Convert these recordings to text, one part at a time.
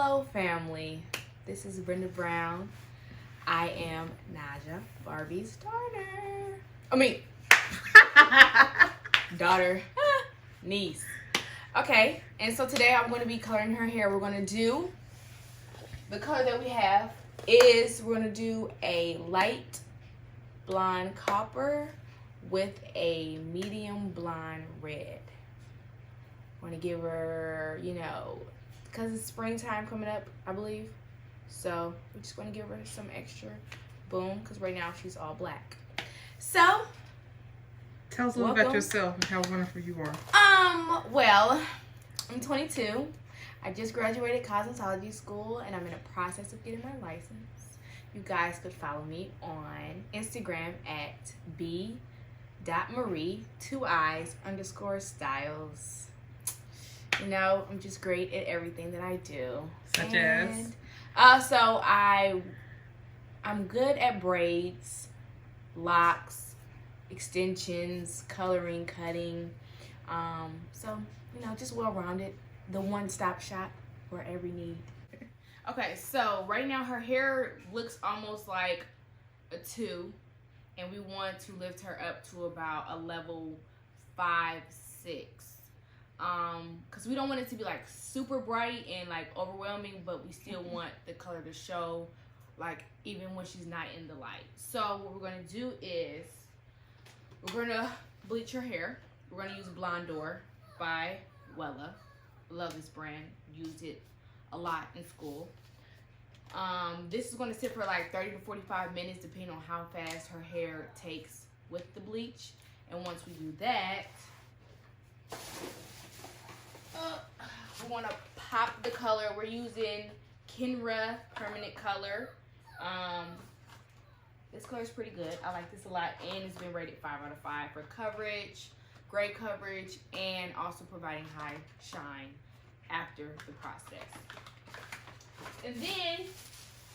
Hello family, this is Brenda Brown. I am Naija Barbie's daughter, niece. Okay, and so today I'm going to be coloring her hair. We're going to do, the color that we have is, we're going to do a light blonde copper with a medium blonde red. I want to give her, you know, because it's springtime coming up, I believe. So we're just going to give her some extra boom, because right now she's all black. So tell us a little about yourself and how wonderful you are. Well, I'm 22. I just graduated cosmetology school and I'm in the process of getting my license. You guys could follow me on Instagram at b.marie, 2eyes_styles. You know, I'm just great at everything that I do. Such as? So I'm good at braids, locks, extensions, coloring, cutting. So, you know, just well-rounded. The one-stop shop for every need. Okay, so right now her hair looks almost like a 2. And we want to lift her up to about a level 5, 6. Because we don't want it to be like super bright and like overwhelming, but we still want the color to show like even when she's not in the light. So what we're going to do is we're going to bleach her hair. We're going to use Blondor by Wella. Love this brand. Used it a lot in school. This is going to sit for like 30 to 45 minutes depending on how fast her hair takes with the bleach. And once we do that, we want to pop the color. We're using Kenra Permanent Color. This color is pretty good. I like this a lot, and it's been rated 5 out of 5 for coverage, gray coverage, and also providing high shine after the process. And then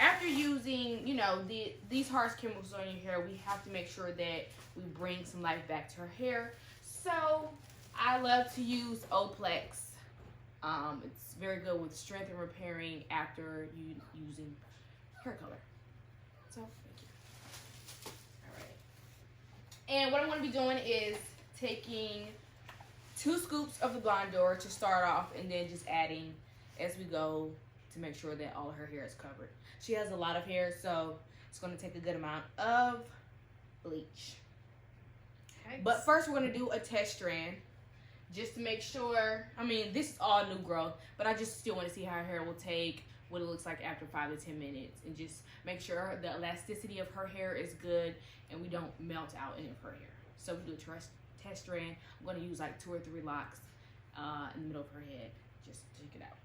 after using, you know, these harsh chemicals on your hair, we have to make sure that we bring some life back to her hair. So I love to use Oplex. It's very good with strength and repairing after using hair color. So, thank you. All right. And what I'm going to be doing is taking 2 scoops of the Blondor to start off, and then just adding as we go to make sure that all of her hair is covered. She has a lot of hair, so it's going to take a good amount of bleach. Okay. But first, we're going to do a test strand. Just to make sure, I mean, this is all new growth, but I just still want to see how her hair will take, what it looks like after 5 to 10 minutes, and just make sure the elasticity of her hair is good and we don't melt out any of her hair. So we do a test strand. I'm going to use like 2 or 3 locks in the middle of her head, just to check it out.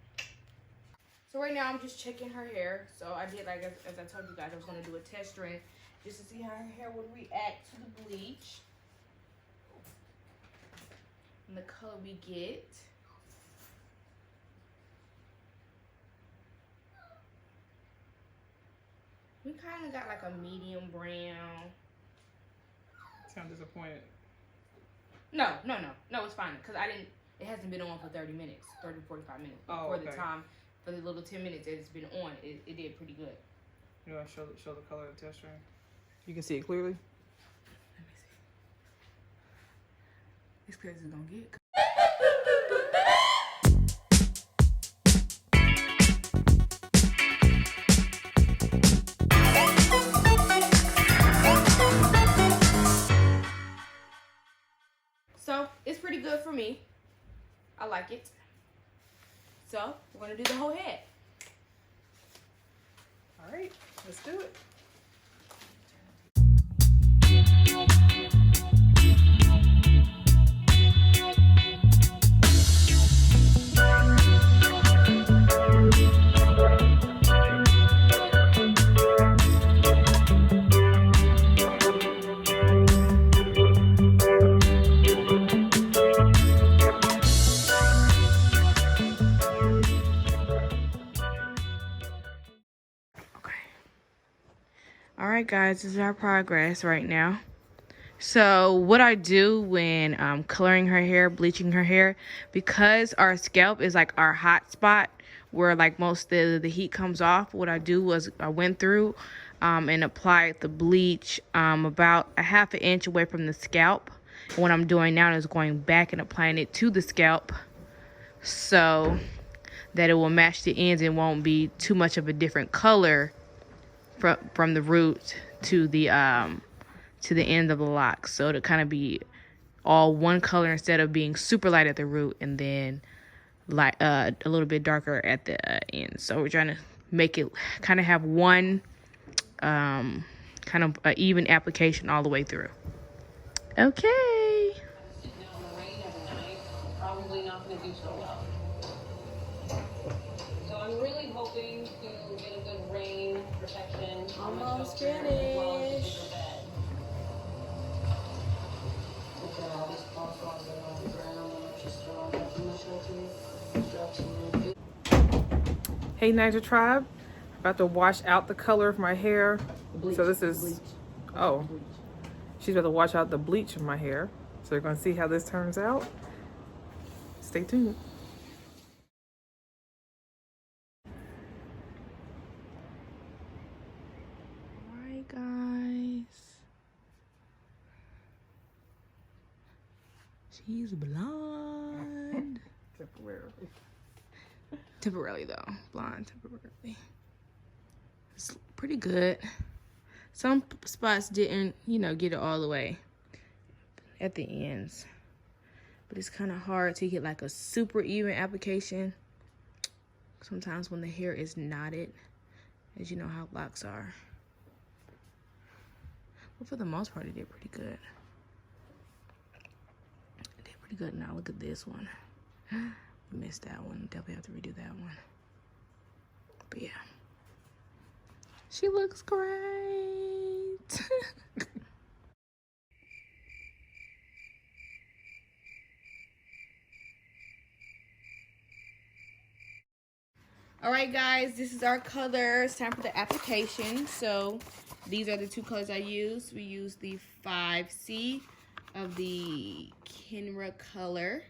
So right now I'm just checking her hair. So I did, like as I told you guys, I was going to do a test strand just to see how her hair would react to the bleach. And the color we get. We kind of got like a medium brown. Sound disappointed. No, it's fine. Because it hasn't been on for 30 minutes, 30 to 45 minutes. Oh, for okay. the time, for the little 10 minutes that it's been on, it did pretty good. You want to show the color of the test strand? You can see it clearly? Let me see. It's crazy it's gonna get. So it's pretty good for me. I like it. So we're gonna do the whole head. All right, let's do it. Alright guys, this is our progress right now. So what I do when coloring her hair, bleaching her hair, because our scalp is like our hot spot where like most of the heat comes off, what I do was I went through and applied the bleach about a half an inch away from the scalp. And what I'm doing now is going back and applying it to the scalp so that it will match the ends and won't be too much of a different color from the root to the end of the locks. So to kind of be all one color instead of being super light at the root and then light a little bit darker at the end. So we're trying to make it kind of have one kind of even application all the way through. Okay. Probably not going to do so well. So I'm really hoping to get a good rain protection. Almost as well as finished. the bed. Hey Naija Tribe, about to wash out the color of my hair. Bleach. So this is, Bleach. oh, she's about to wash out the bleach of my hair. So you're gonna see how this turns out. Stay tuned. Alright guys. She's blonde. Temporarily. Temporarily though. Blonde temporarily. It's pretty good. Some spots didn't, get it all the way at the ends. But it's kind of hard to get like a super even application. Sometimes when the hair is knotted, as you know how locks are. But for the most part, it did pretty good. It did pretty good. Now look at this one. Missed that one. Definitely have to redo that one. But yeah. She looks great. All right, guys, this is our color. It's time for the application. So these are the two colors I used. We used the 5C of the Kenra color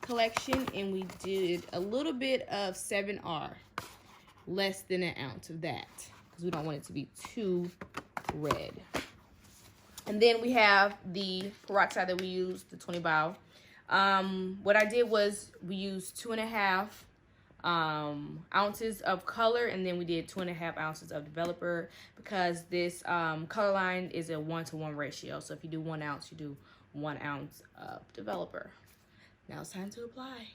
collection, and we did a little bit of 7R, less than an ounce of that, because we don't want it to be too red. And then we have the peroxide that we used, the 20 vial. What I did was we used 2.5 ounces of color, and then we did 2.5 ounces of developer, because this color line is a 1-to-1 ratio. So if you do 1 ounce, you do 1 ounce of developer. Now it's time to apply.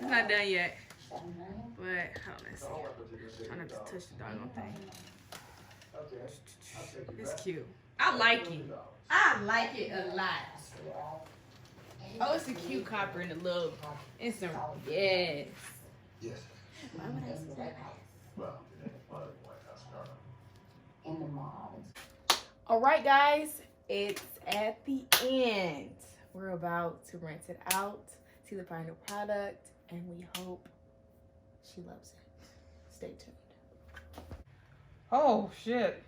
Not done yet, but hold on, let's see. Try not to touch the doggone thing. It's cute. I like it. I like it a lot. Oh, it's a cute copper and a little instant. Yes. Yes. Why would I say that? Well, In the mall. All right, guys, it's at the end. We're about to rinse it out, see the final product, and we hope she loves it. Stay tuned. Oh shit.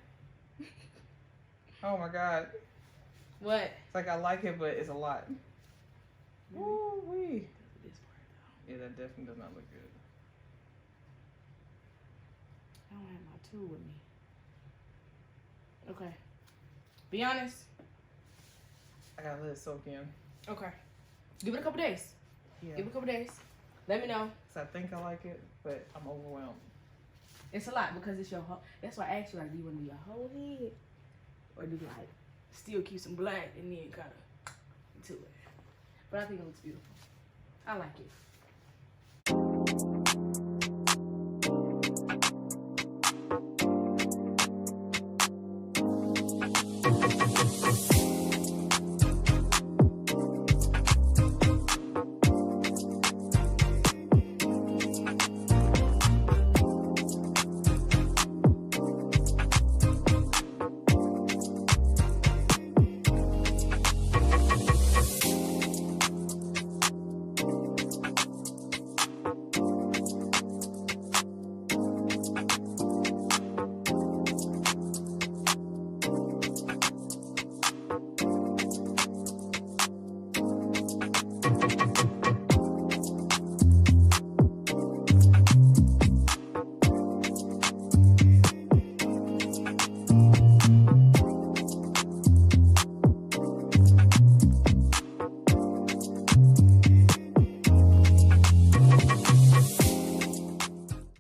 Oh my god. What? It's like I like it, but it's a lot. Ooh wee. Yeah, that definitely does not look good. I don't have my tool with me. Okay. Be honest. I gotta let it soak in. Okay. Give it a couple days. Yeah. Give it a couple days. Let me know. So I think I like it, but I'm overwhelmed. It's a lot because it's your whole. That's why I asked you, like, do you want to do your whole head? Or do you, like, still keep some black and then kind of to it? But I think it looks beautiful. I like it.